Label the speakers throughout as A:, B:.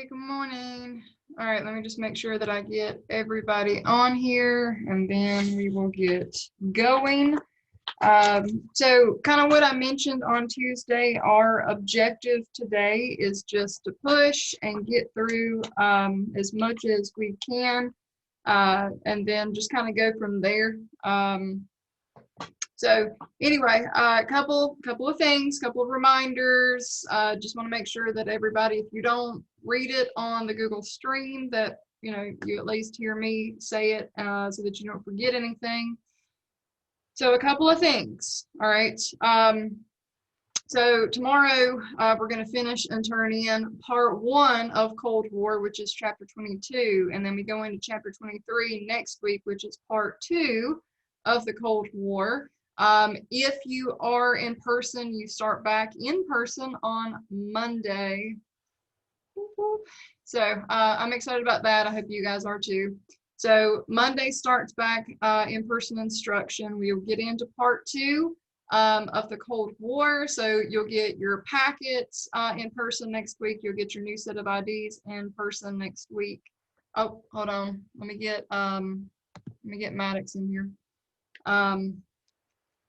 A: Hey, good morning. All right, let me just make sure that I get everybody on here and then we will get going. So kind of what I mentioned on Tuesday, our objective today is just to push and get through as much as we can and then just kind of go from there. So anyway, a couple of things, couple of reminders. Just want to make sure that everybody, if you don't read it on the Google Stream, that you at least hear me say it so that you don't forget anything. So a couple of things. All right. So tomorrow we're going to finish and turn in part 1 of Cold War, which is chapter 22, and then we go into chapter 23 next week, which is part 2 of the Cold War. If you are in person, you start back in person on Monday. So I'm excited about that. I hope you guys are too. So Monday starts back in-person instruction. We'll get into part 2 of the Cold War. So you'll get your packets in person next week. You'll get your new set of IDs in person next week. Oh, hold on. Let me get Maddox in here.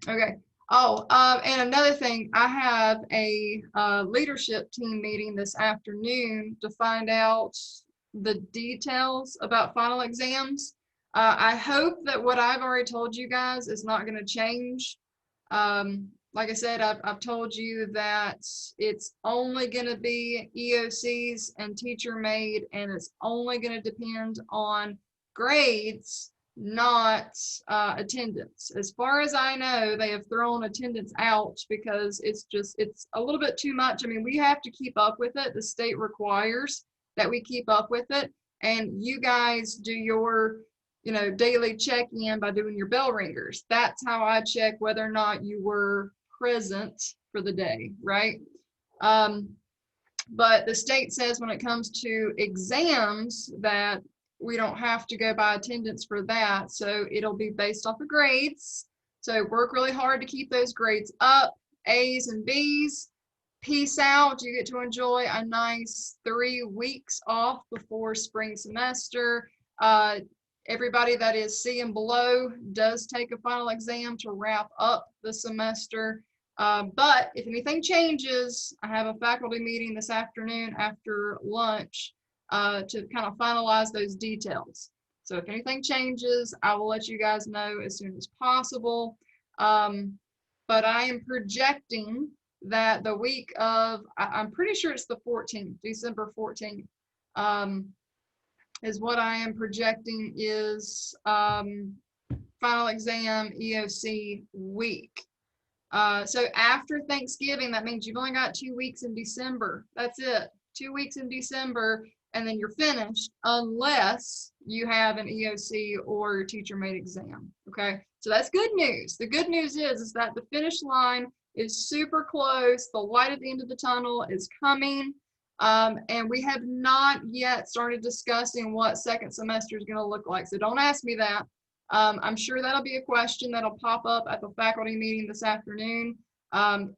A: Okay. Oh, and another thing, I have a leadership team meeting this afternoon to find out the details about final exams. I hope that what I've already told you guys is not going to change. Like I said, I've told you that it's only going to be EOCs and teacher made, and it's only going to depend on grades, not attendance. As far as I know, they have thrown attendance out because it's a little bit too much. I mean, we have to keep up with it. The state requires that we keep up with it, and you guys do your daily check-in by doing your bell ringers. That's how I check whether or not you were present for the day, right? But the state says when it comes to exams that we don't have to go by attendance for that. So it'll be based off of grades. So work really hard to keep those grades up, A's and B's. Peace out. You get to enjoy a nice 3 weeks off before spring semester. Everybody that is C and below does take a final exam to wrap up the semester. But if anything changes, I have a faculty meeting this afternoon after lunch to kind of finalize those details. So if anything changes, I will let you guys know as soon as possible. But I am projecting that the week of, I'm pretty sure it's the 14th, December 14th, is what I am projecting is final exam EOC week. So after Thanksgiving, that means you've only got 2 weeks in December. That's it, 2 weeks in December, and then you're finished unless you have an EOC or your teacher-made exam, okay? So that's good news. The good news is that the finish line is super close. The light at the end of the tunnel is coming. And we have not yet started discussing what second semester is going to look like. So don't ask me that. I'm sure that'll be a question that'll pop up at the faculty meeting this afternoon.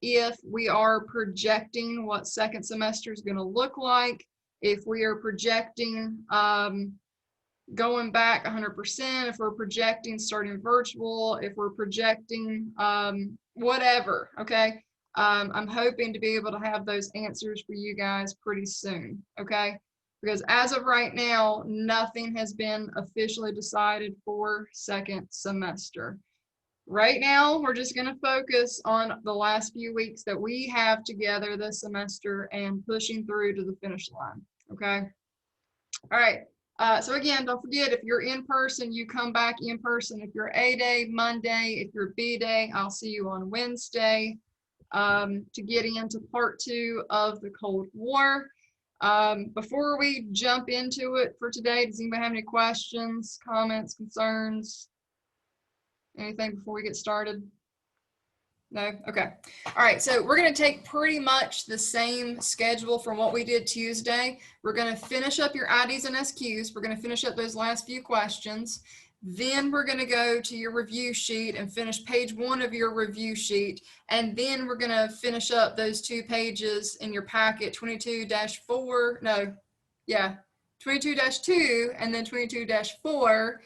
A: If we are projecting what second semester is going to look like, if we are projecting going back 100%, if we're projecting starting virtual, if we're projecting whatever, okay? I'm hoping to be able to have those answers for you guys pretty soon, okay? Because as of right now, nothing has been officially decided for second semester. Right now, we're just going to focus on the last few weeks that we have together this semester and pushing through to the finish line, okay? All right. So again, don't forget, if you're in person, you come back in person. If you're A day, Monday. If you're B day, I'll see you on Wednesday to get into part 2 of the Cold War. Before we jump into it for today, does anybody have any questions, comments, concerns? Anything before we get started? No? Okay. All right. So we're going to take pretty much the same schedule from what we did Tuesday. We're going to finish up your IDs and SQs. We're going to finish up those last few questions. Then we're going to go to your review sheet and finish page 1 of your review sheet. And then we're going to finish up those 2 pages in your packet, 22-4, no, Yeah, 22-2 and then 22-4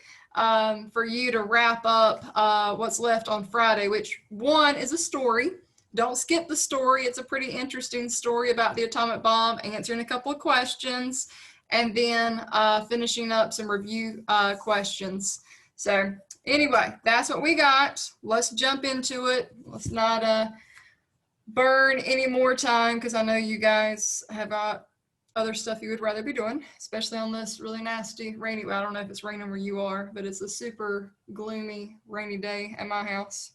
A: for you to wrap up what's left on Friday, which one is a story. Don't skip the story. It's a pretty interesting story about the atomic bomb, answering a couple of questions, and then finishing up some review questions. So anyway, that's what we got. Let's jump into it. Let's not burn any more time, because I know you guys have got other stuff you would rather be doing, especially on this really nasty rainy, well, I don't know if it's raining where you are, but it's a super gloomy rainy day at my house.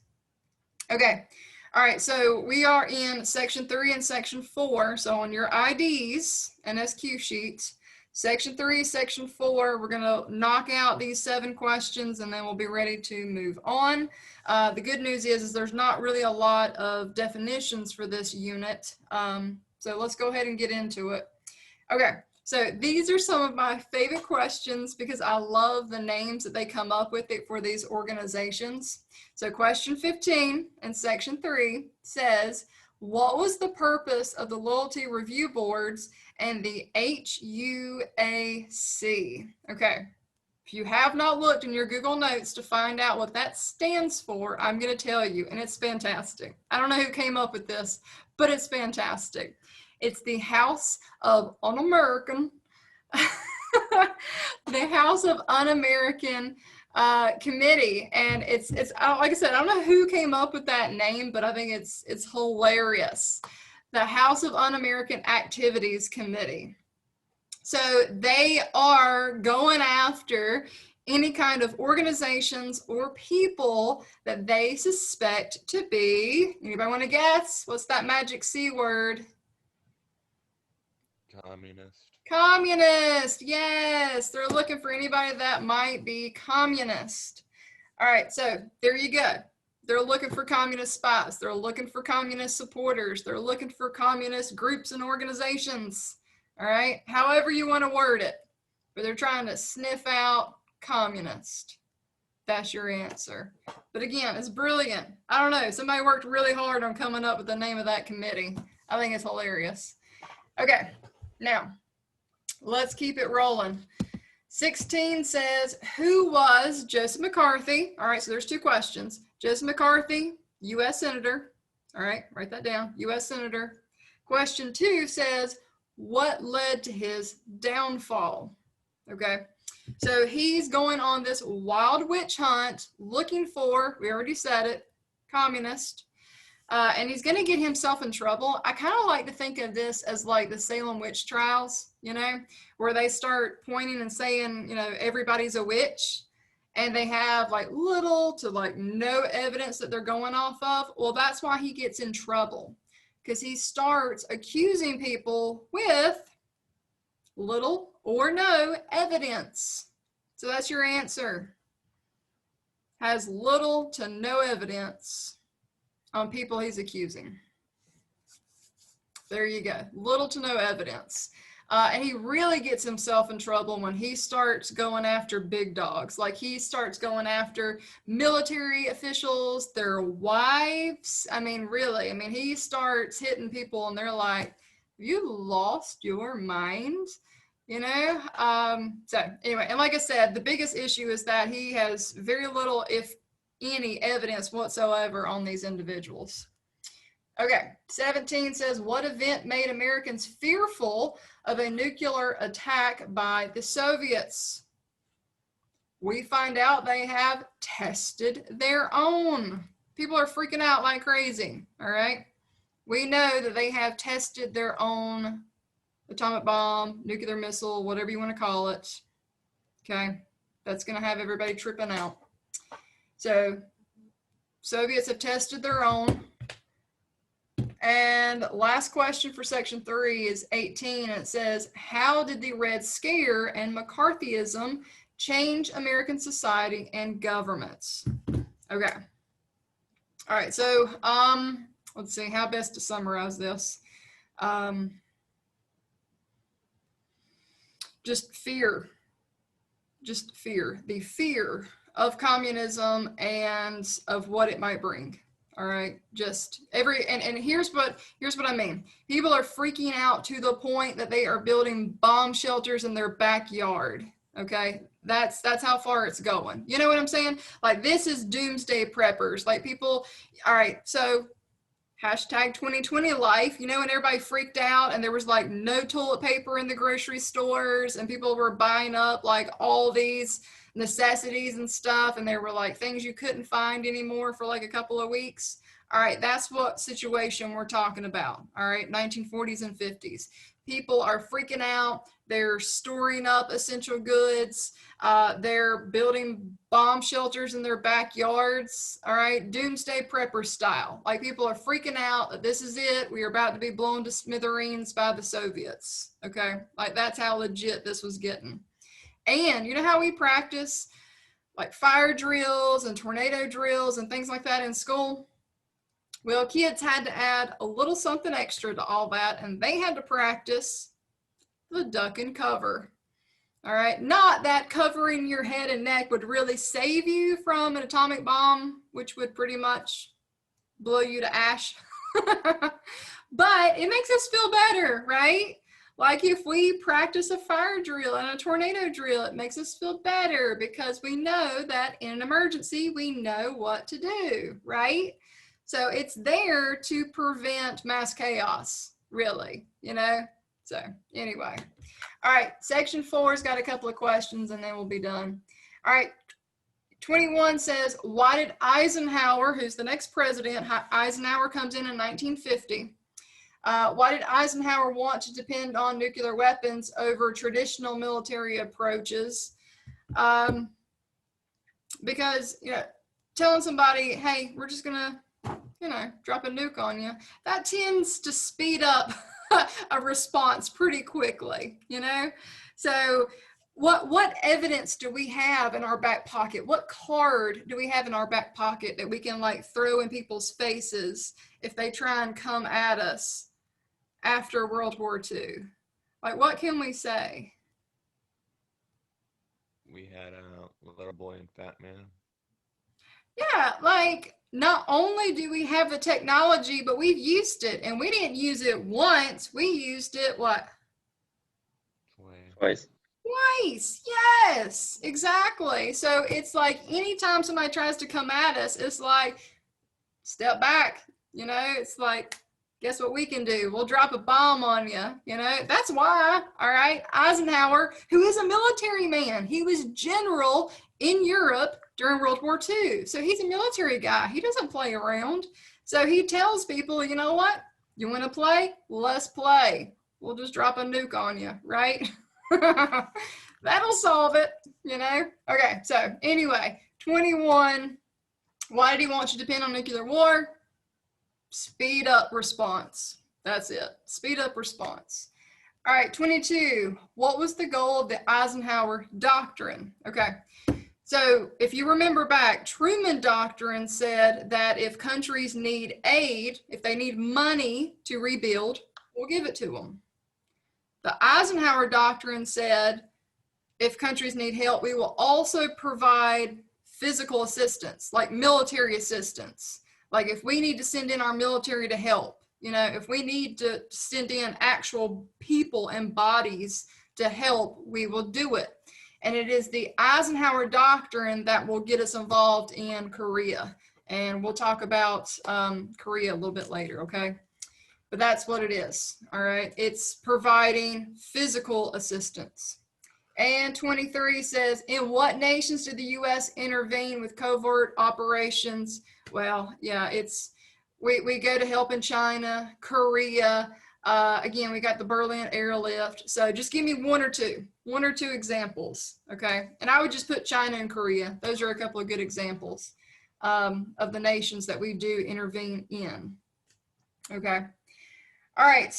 A: Okay. All right, so we are in section 3 and section 4. So on your IDs and SQ sheets, section 3, section 4, we're going to knock out these 7 questions and then we'll be ready to move on. The good news is there's not really a lot of definitions for this unit. So let's go ahead and get into it. Okay, so these are some of my favorite questions because I love the names that they come up with it for these organizations. So question 15 in section 3 says, what was the purpose of the loyalty review boards and the HUAC? Okay, if you have not looked in your Google Notes to find out what that stands for, I'm going to tell you, and it's fantastic. I don't know who came up with this, but it's fantastic. It's the House of Un-American, the House of Un-American Committee, and it's like I said, I don't know who came up with that name, but I think it's hilarious. The House of Un-American Activities Committee. So they are going after any kind of organizations or people that they suspect to be, anybody want to guess? What's that magic C word? Communist, yes. They're looking for anybody that might be communist. All right, so there you go. They're looking for communist spies. They're looking for communist supporters. They're looking for communist groups and organizations. All right, however you want to word it. But they're trying to sniff out communist. That's your answer. But again, it's brilliant. I don't know. Somebody worked really hard on coming up with the name of that committee. I think it's hilarious. Okay, now let's keep it rolling. 16 says, who was Joseph McCarthy? All right, so there's 2 questions. Joseph McCarthy, U.S. Senator. All right, write that down, U.S. Senator. Question 2 says, what led to his downfall? Okay, so he's going on this wild witch hunt looking for, we already said it, communist. And he's going to get himself in trouble. I kind of like to think of this as like the Salem witch trials, you know, where they start pointing and saying, you know, everybody's a witch, and they have like little to like no evidence that they're going off of. Well, that's why he gets in trouble, because he starts accusing people with little or no evidence. So that's your answer. Has little to no evidence on people he's accusing. There you go. Little to no evidence. And he really gets himself in trouble when he starts going after big dogs. Like he starts going after military officials, their wives. I mean, really, I mean, he starts hitting people and they're like, have you lost your mind? You know? So anyway, and like I said, the biggest issue is that he has very little, if any, evidence whatsoever on these individuals. Okay, 17 says, what event made Americans fearful of a nuclear attack by the Soviets? We find out they have tested their own. People are freaking out like crazy, all right? We know that they have tested their own atomic bomb, nuclear missile, whatever you want to call it. Okay, that's going to have everybody tripping out. So, Soviets have tested their own. And last question for section 3 is 18, and it says, how did the Red Scare and McCarthyism change American society and governments? Okay. All right, so let's see how best to summarize this. Just fear. The fear of communism and of what it might bring. All right, just and here's what I mean. People are freaking out to the point that they are building bomb shelters in their backyard. Okay, that's how far it's going. You know what I'm saying? Like, this is doomsday preppers. Like, people, all right, so hashtag 2020 life, you know, and everybody freaked out and there was like no toilet paper in the grocery stores and people were buying up like all these necessities and stuff, and there were like things you couldn't find anymore for like a couple of weeks. All right, that's what situation we're talking about. All right, 1940s and 50s. People are freaking out. They're storing up essential goods. They're building bomb shelters in their backyards. All right, doomsday prepper style. Like, people are freaking out that this is it. We are about to be blown to smithereens by the Soviets. Okay, like, that's how legit this was getting. And you know how we practice like fire drills and tornado drills and things like that in school? Well, kids had to add a little something extra to all that, and they had to practice the duck and cover. All right, not that covering your head and neck would really save you from an atomic bomb, which would pretty much blow you to ash. But it makes us feel better, right? Like, if we practice a fire drill and a tornado drill, it makes us feel better because we know that in an emergency, we know what to do, right? So it's there to prevent mass chaos, really, you know? So anyway, all right, section 4's got a couple of questions and then we'll be done. All right, 21 says, why did Eisenhower, who's the next president, Eisenhower comes in 1950, why did Eisenhower want to depend on nuclear weapons over traditional military approaches? Because, you know, telling somebody, hey, we're just gonna, you know, drop a nuke on you, that tends to speed up a response pretty quickly, you know? So what evidence do we have in our back pocket? What card do we have in our back pocket that we can like throw in people's faces if they try and come at us after World War II? Like, what can we say?
B: We had Little Boy and Fat Man.
A: Yeah, like, not only do we have the technology, but we've used it, and we didn't use it once. We used it, what?
C: Twice.
A: Twice. Yes, exactly. So it's like anytime somebody tries to come at us, it's like, step back, you know? It's like, guess what we can do? We'll drop a bomb on you, you know? That's why, all right, Eisenhower, who is a military man, he was general in Europe during World War II. So he's a military guy. He doesn't play around. So he tells people, you know what? You want to play? Let's play. We'll just drop a nuke on you, right? That'll solve it, you know? Okay, so anyway, 21, why did he want you to depend on nuclear war? Speed up response. That's it. Speed up response. All right, 22, what was the goal of the Eisenhower Doctrine? Okay, so if you remember back, Truman Doctrine said that if countries need aid, if they need money to rebuild, we'll give it to them. The Eisenhower Doctrine said if countries need help, we will also provide physical assistance, like military assistance. Like, if we need to send in our military to help, you know, if we need to send in actual people and bodies to help, we will do it. And it is the Eisenhower Doctrine that will get us involved in Korea. And we'll talk about Korea a little bit later, okay? But that's what it is, all right? It's providing physical assistance. And 23 says, in what nations did the U.S. intervene with covert operations? Well, yeah, we go to help in China, Korea. Again, we got the Berlin airlift. So just give me one or two examples, okay? And I would just put China and Korea. Those are a couple of good examples of the nations that we do intervene in, okay? All right,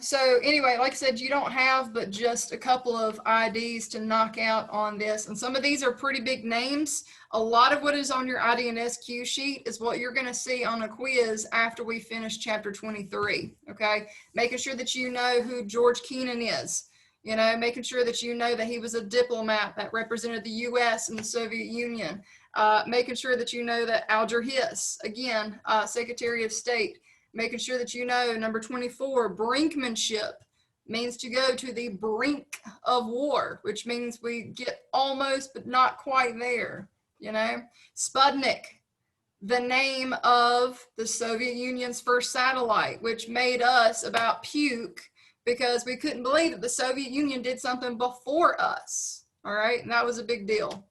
A: so anyway, like I said, you don't have but just a couple of IDs to knock out on this, and some of these are pretty big names. A lot of what is on your ID and SQ sheet is what you're going to see on a quiz after we finish chapter 23, okay? Making sure that you know who George Kennan is. You know, making sure that you know that he was a diplomat that represented the U.S. in the Soviet Union. Making sure that you know that Alger Hiss, again, Secretary of State. Making sure that you know, number 24, brinkmanship means to go to the brink of war, which means we get almost but not quite there, you know. Sputnik, the name of the Soviet Union's first satellite, which made us about puke because we couldn't believe that the Soviet Union did something before us. All right, and that was a big deal.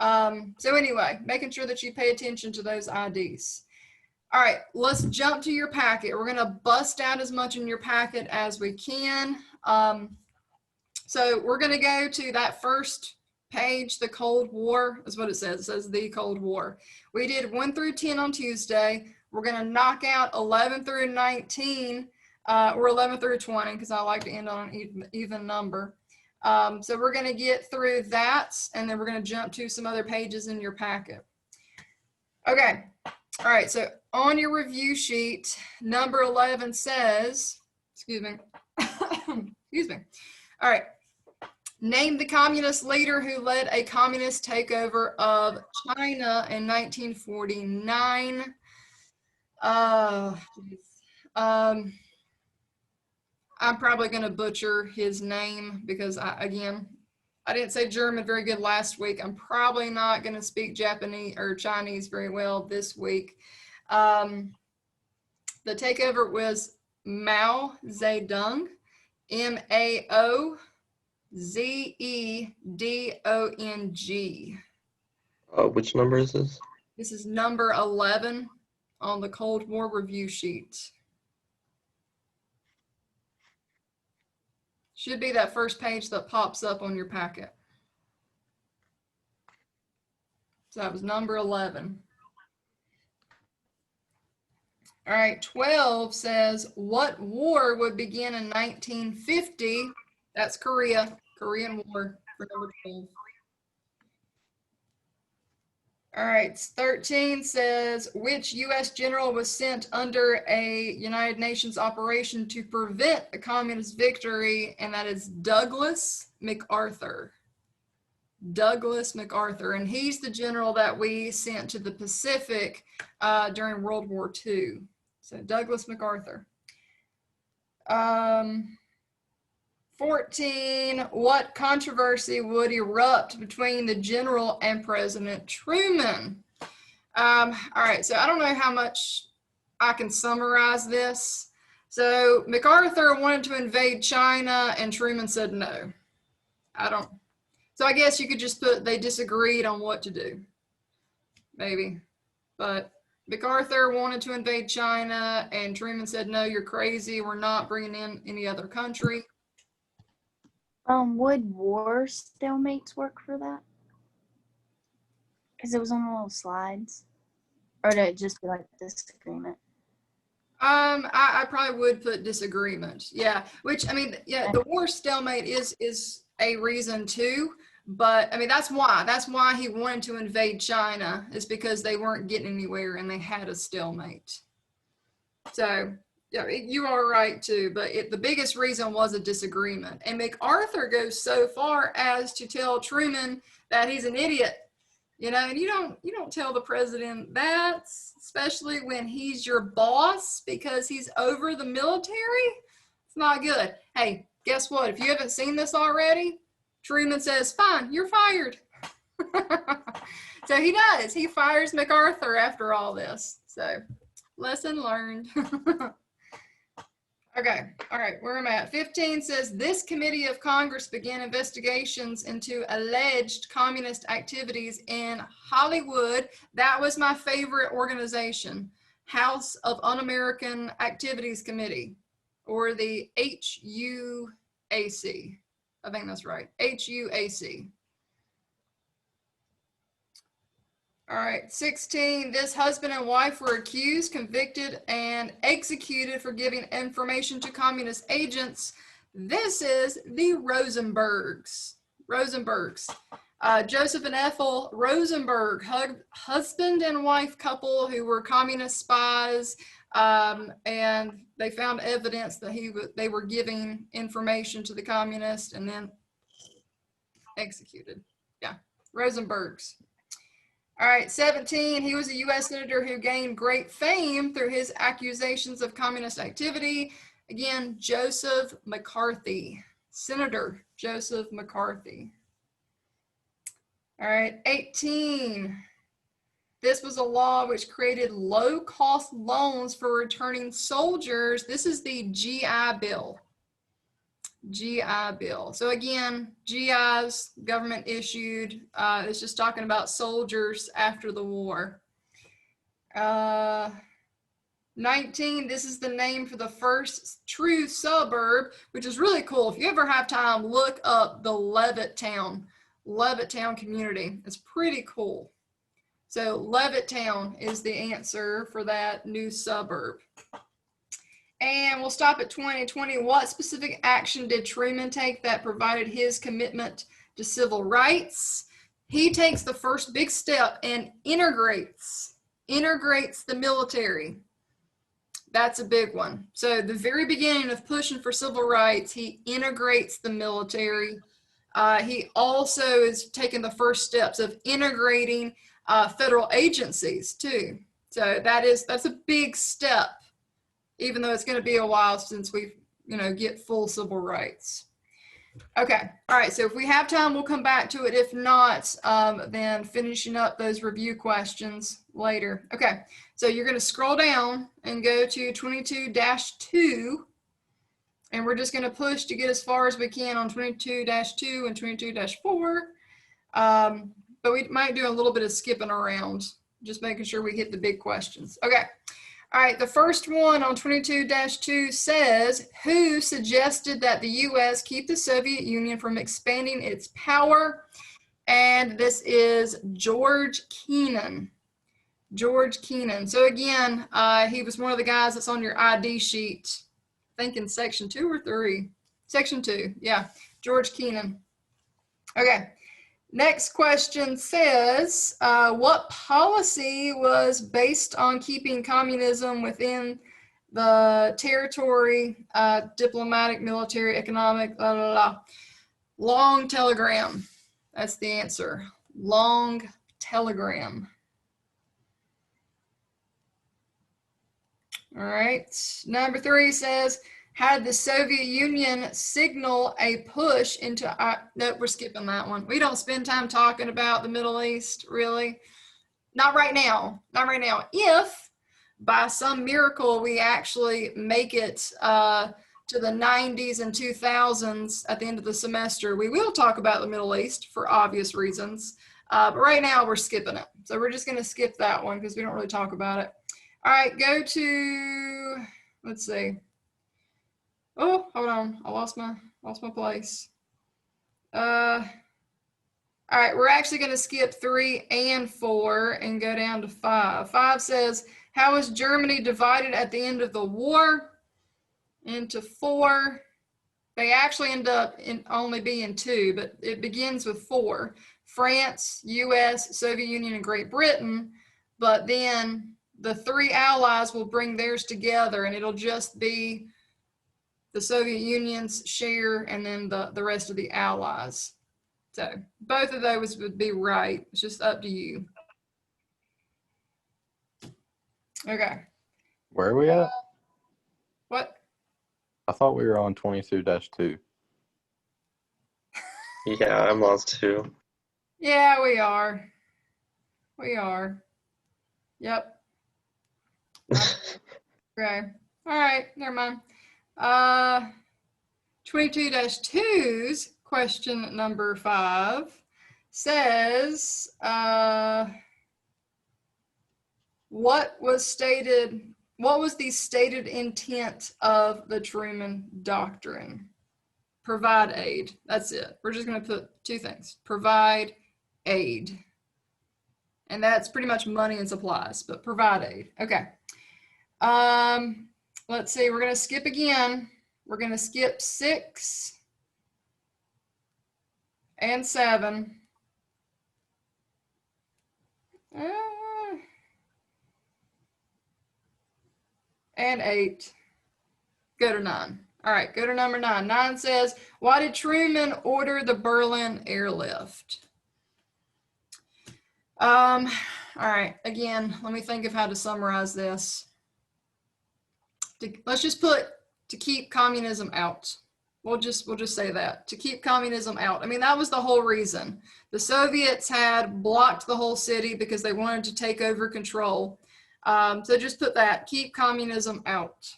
A: So anyway, making sure that you pay attention to those IDs. All right, let's jump to your packet. We're gonna bust out as much in your packet as we can. So we're gonna go to that first page, the Cold War is what it says. It says the Cold War. We did 1 through 10 on Tuesday. We're gonna knock out 11 through 19, or 11 through 20, because I like to end on an even number. So we're gonna get through that, and then we're gonna jump to some other pages in your packet. Okay, all right, so on your review sheet, number 11 says, excuse me, excuse me. All right, name the communist leader who led a communist takeover of China in 1949. I'm probably going to butcher his name because I didn't say German very good last week. I'm probably not going to speak Japanese or Chinese very well this week. The takeover was Mao Zedong, Maozedong.
C: Which number is this?
A: This is number 11 on the Cold War review sheet. Should be that first page that pops up on your packet. So that was number 11. All right, 12 says, what war would begin in 1950? That's Korean War for number 12. All right, 13 says, which U.S. general was sent under a United Nations operation to prevent a communist victory? And that is Douglas MacArthur. Douglas MacArthur, and he's the general that we sent to the Pacific during World War II. So Douglas MacArthur. 14, what controversy would erupt between the general and President Truman? All right, so I don't know how much I can summarize this. So MacArthur wanted to invade China and Truman said no. So I guess you could just put they disagreed on what to do, maybe. But MacArthur wanted to invade China and Truman said, no, you're crazy. We're not bringing in any other country.
D: Would war stalemates work for that? Because it was on the little slides. Or did it just be like disagreement?
A: I probably would put disagreement. Yeah, which, I mean, yeah, the war stalemate is a reason too. But I mean, that's why he wanted to invade China, is because they weren't getting anywhere and they had a stalemate. So yeah, you are right too, but the biggest reason was a disagreement. And MacArthur goes so far as to tell Truman that he's an idiot, you know, and you don't tell the president that, especially when he's your boss, because he's over the military. It's not good. Hey, guess what? If you haven't seen this already, Truman says, fine, you're fired. So he does. He fires MacArthur after all this. So lesson learned. Okay, all right, where am I at? 15 says, this committee of Congress began investigations into alleged communist activities in Hollywood. That was my favorite organization, House of Un-American Activities Committee, or the HUAC. I think that's right, HUAC. All right, 16, this husband and wife were accused, convicted, and executed for giving information to communist agents. This is the Rosenbergs. Joseph and Ethel Rosenberg, husband and wife couple who were communist spies, and they found evidence that they were giving information to the communists and then executed. Yeah, Rosenbergs. All right, 17, he was a U.S. senator who gained great fame through his accusations of communist activity. Again, Joseph McCarthy, Senator Joseph McCarthy. All right, 18, this was a law which created low-cost loans for returning soldiers. This is the GI Bill. GI Bill. So again, GIs, government issued. It's just talking about soldiers after the war. 19, this is the name for the first true suburb, which is really cool. If you ever have time, look up the Levittown community. It's pretty cool. So Levittown is the answer for that new suburb. And we'll stop at 20. What specific action did Truman take that provided his commitment to civil rights? He takes the first big step and integrates the military. That's a big one. So the very beginning of pushing for civil rights, he integrates the military. He also is taking the first steps of integrating federal agencies too. So that's a big step, even though it's going to be a while since we, get full civil rights. Okay. All right. So if we have time, we'll come back to it. If not, then finishing up those review questions later. Okay. So you're going to scroll down and go to 22-2, and we're just going to push to get as far as we can on 22-2 and 22-4. But we might do a little bit of skipping around, just making sure we hit the big questions. Okay. All right, the first one on 22-2 says, who suggested that the U.S. keep the Soviet Union from expanding its power? And this is George Kennan. George Kennan. So again, he was one of the guys that's on your ID sheet, I think in section 2 or 3. Section 2, yeah, George Kennan. Okay. Next question says, what policy was based on keeping communism within the territory, diplomatic, military, economic, blah, blah, blah. Long telegram. That's the answer. Long telegram. All right. Number 3 says, how did the Soviet Union signal a push into, no, we're skipping that one. We don't spend time talking about the Middle East, really. Not right now. Not right now. If by some miracle we actually make it to the 90s and 2000s at the end of the semester, we will talk about the Middle East for obvious reasons. But right now we're skipping it. So we're just going to skip that one because we don't really talk about it. All right, go to, let's see. Oh, hold on. I lost my place. All right, we're actually going to skip 3 and 4 and go down to 5. 5 says, how was Germany divided at the end of the war? Into 4. They actually end up only being 2, but it begins with 4. France, US, Soviet Union, and Great Britain. But then the 3 allies will bring theirs together, and it'll just be the Soviet Union's share and then the rest of the allies. So both of those would be right. It's just up to you. Okay.
E: Where are we at?
A: What?
E: I thought we were on 22-2.
C: Yeah, I'm lost too.
A: Yeah, we are. We are. Yep. Okay. All right. Never mind. 22-2's question number 5 says, what was the stated intent of the Truman Doctrine? Provide aid. That's it. We're just going to put 2 things. Provide aid. And that's pretty much money and supplies, but provide aid. Okay. Let's see. We're going to skip again. We're going to skip 6 and 7. And 8. Go to 9. All right, go to number 9. 9 says, why did Truman order the Berlin airlift? All right, again, let me think of how to summarize this. Let's just put to keep communism out. We'll just say that, to keep communism out. I mean, that was the whole reason. The Soviets had blocked the whole city because they wanted to take over control. So just put that, keep communism out.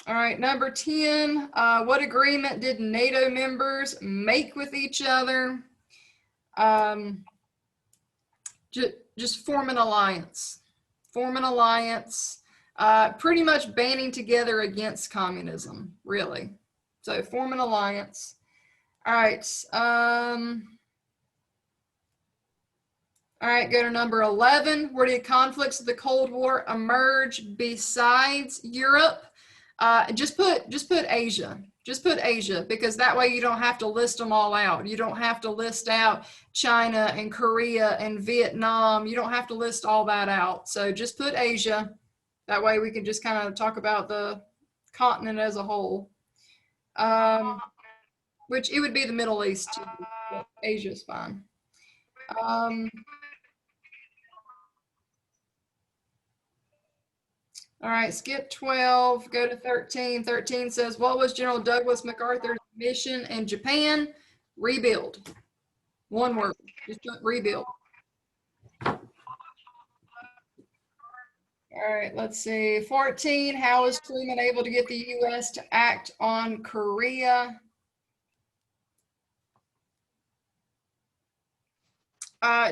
A: All right, number 10, what agreement did NATO members make with each other? Just form an alliance. Form an alliance, pretty much banding together against communism, really. So form an alliance. All right. All right, go to number 11. Where did conflicts of the Cold War emerge besides Europe? Just put Asia. Just put Asia, because that way you don't have to list them all out. You don't have to list out China and Korea and Vietnam. You don't have to list all that out. So just put Asia. That way we can just kind of talk about the continent as a whole. Which it would be the Middle East too, but Asia is fine. All right, skip 12, go to 13. 13 says, what was General Douglas MacArthur's mission in Japan? Rebuild. One word, just put rebuild. All right, let's see. 14, how was Truman able to get the U.S. to act on Korea?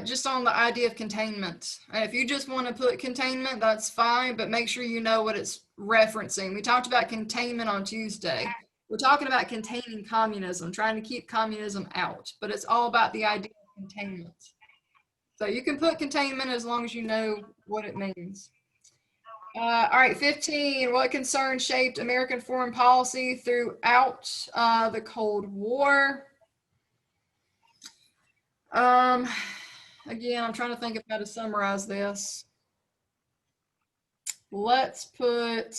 A: Just on the idea of containment. If you just want to put containment, that's fine, but make sure you know what it's referencing. We talked about containment on Tuesday. We're talking about containing communism, trying to keep communism out, but it's all about the idea of containment. So you can put containment as long as you know what it means. All right, 15, what concerns shaped American foreign policy throughout the Cold War? Again, I'm trying to think of how to summarize this. Let's put,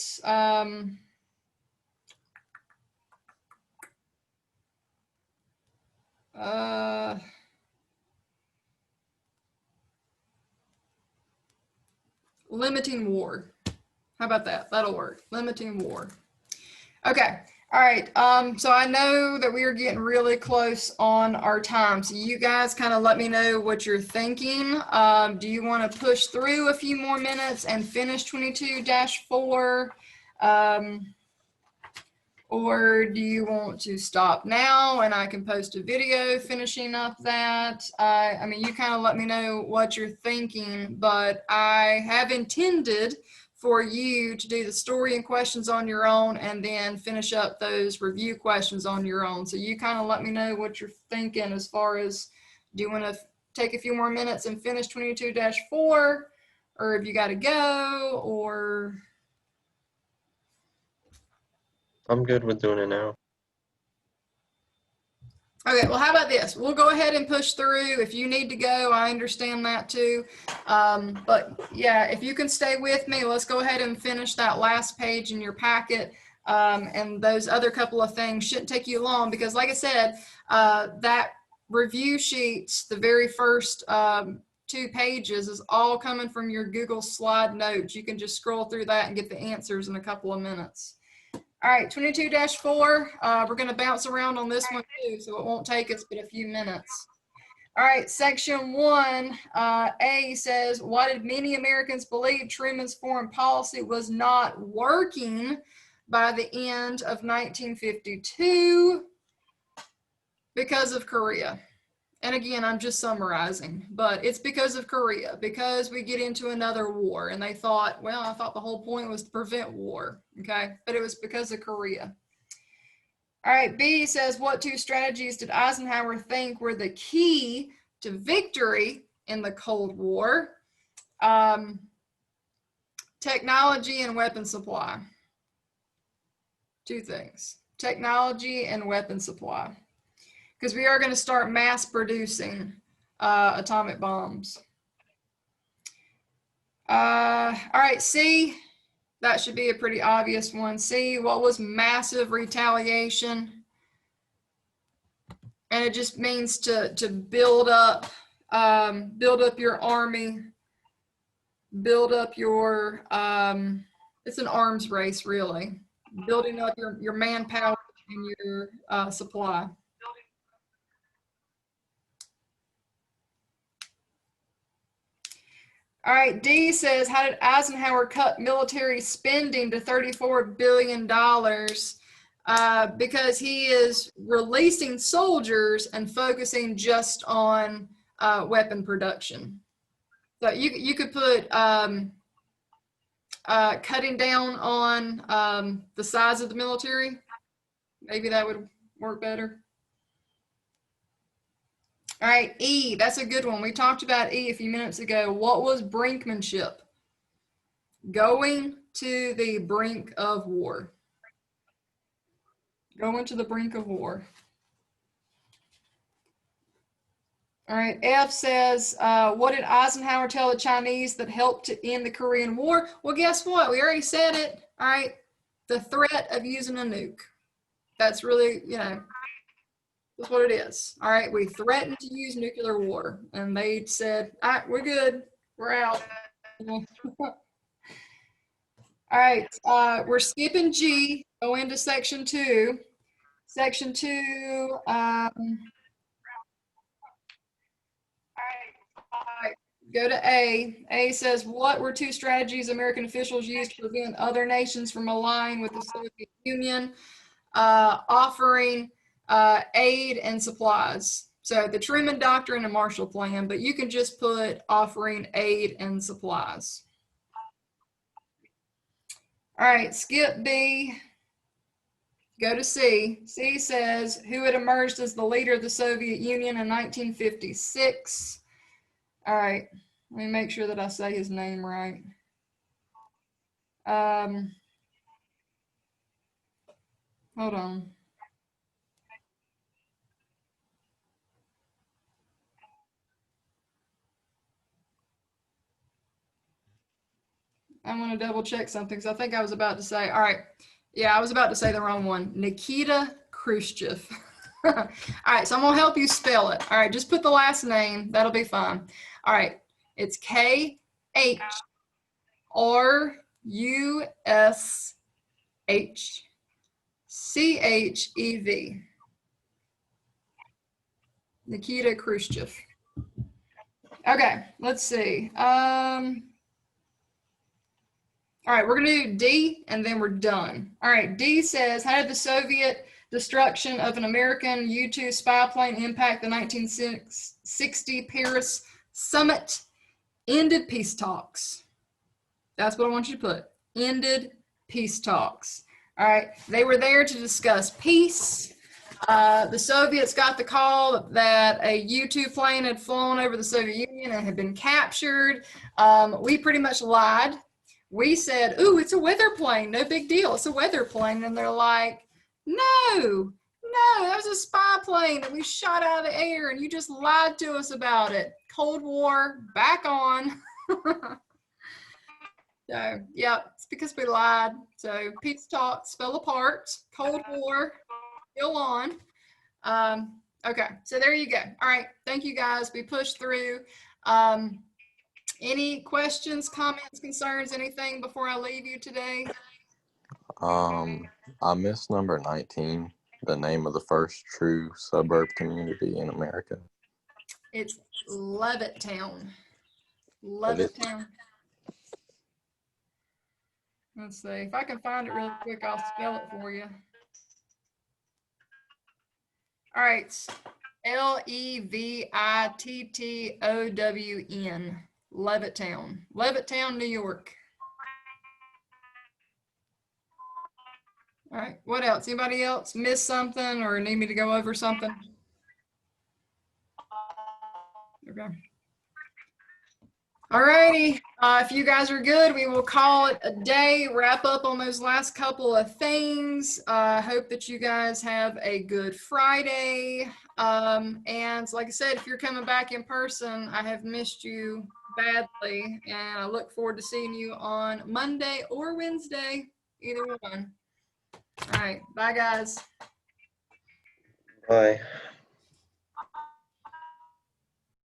A: limiting war. How about that? That'll work. Limiting war. Okay. All right. So I know that we are getting really close on our time. So you guys kind of let me know what you're thinking. Do you want to push through a few more minutes and finish 22-4? Or do you want to stop now and I can post a video finishing up that? I mean, you kind of let me know what you're thinking, but I have intended for you to do the story and questions on your own and then finish up those review questions on your own. So you kind of let me know what you're thinking as far as, do you want to take a few more minutes and finish 22-4, or if you got to go, or...
C: I'm good with doing it now.
A: Okay, well, how about this? We'll go ahead and push through. If you need to go, I understand that too. But yeah, if you can stay with me, let's go ahead and finish that last page in your packet. And those other couple of things shouldn't take you long because, like I said, that review sheets, the very first 2 pages is all coming from your Google slide notes. You can just scroll through that and get the answers in a couple of minutes. All right, 22-4, we're going to bounce around on this one too, so it won't take us but a few minutes. All right, section 1, A says, why did many Americans believe Truman's foreign policy was not working by the end of 1952? Because of Korea. And again, I'm just summarizing, but it's because of Korea, because we get into another war. And they thought, well, I thought the whole point was to prevent war, okay? But it was because of Korea. All right, B says, what 2 strategies did Eisenhower think were the key to victory in the Cold War? Technology and weapon supply. 2 things, technology and weapon supply. because we are going to start mass producing atomic bombs. All right, C, that should be a pretty obvious one. C, what was massive retaliation? And it just means to build up your army, build up your, it's an arms race, really. Building up your manpower and your supply. All right, D says, how did Eisenhower cut military spending to $34 billion? Because he is releasing soldiers and focusing just on weapon production. So you could put cutting down on the size of the military. Maybe that would work better. All right, E, that's a good one. We talked about E a few minutes ago. What was brinkmanship? Going to the brink of war. Going to the brink of war. All right, F says, what did Eisenhower tell the Chinese that helped to end the Korean War? Well, guess what? We already said it. All right, the threat of using a nuke. That's really, that's what it is. All right, we threatened to use nuclear war, and they said, all right, we're good. We're out. All right, we're skipping G, go into section 2. Section 2, go to A. A says, what were 2 strategies American officials used to prevent other nations from aligning with the Soviet Union, offering aid and supplies? So the Truman Doctrine and Marshall Plan, but you can just put offering aid and supplies. All right, skip B. Go to C. C says, who had emerged as the leader of the Soviet Union in 1956? All right, let me make sure that I say his name right. Hold on. I'm going to double check something because I think I was about to say, all right. Yeah, I was about to say the wrong one. Nikita Khrushchev. All right, so I'm going to help you spell it. All right, just put the last name. That'll be fine. All right, it's Khrushchev. Nikita Khrushchev. Okay, let's see. All right, we're going to do D, and then we're done. All right, D says, how did the Soviet destruction of an American U-2 spy plane impact the 1960 Paris summit? Ended peace talks. That's what I want you to put. Ended peace talks. All right, they were there to discuss peace. The Soviets got the call that a U-2 plane had flown over the Soviet Union and had been captured. We pretty much lied. We said, ooh, it's a weather plane, no big deal, it's a weather plane. And they're like, no, that was a spy plane that we shot out of the air and you just lied to us about it. Cold War, back on. So, yeah, it's because we lied. So, peace talks fell apart, Cold War, still on. Okay, so there you go. All right, thank you guys. We pushed through. Any questions, comments, concerns, anything before I leave you today?
E: I missed number 19, the name of the first true suburb community in America.
A: It's Levittown. Levittown. Let's see. If I can find it really quick, I'll spell it for you. All right. Levittown. Levittown. Levittown, New York. All right. What else? Anybody else miss something or need me to go over something? Okay. Alrighty, if you guys are good, we will call it a day, wrap up on those last couple of things. Hope that you guys have a good Friday. And like I said, if you're coming back in person, I have missed you badly, and I look forward to seeing you on Monday or Wednesday, either one. All right, bye guys.
C: Bye.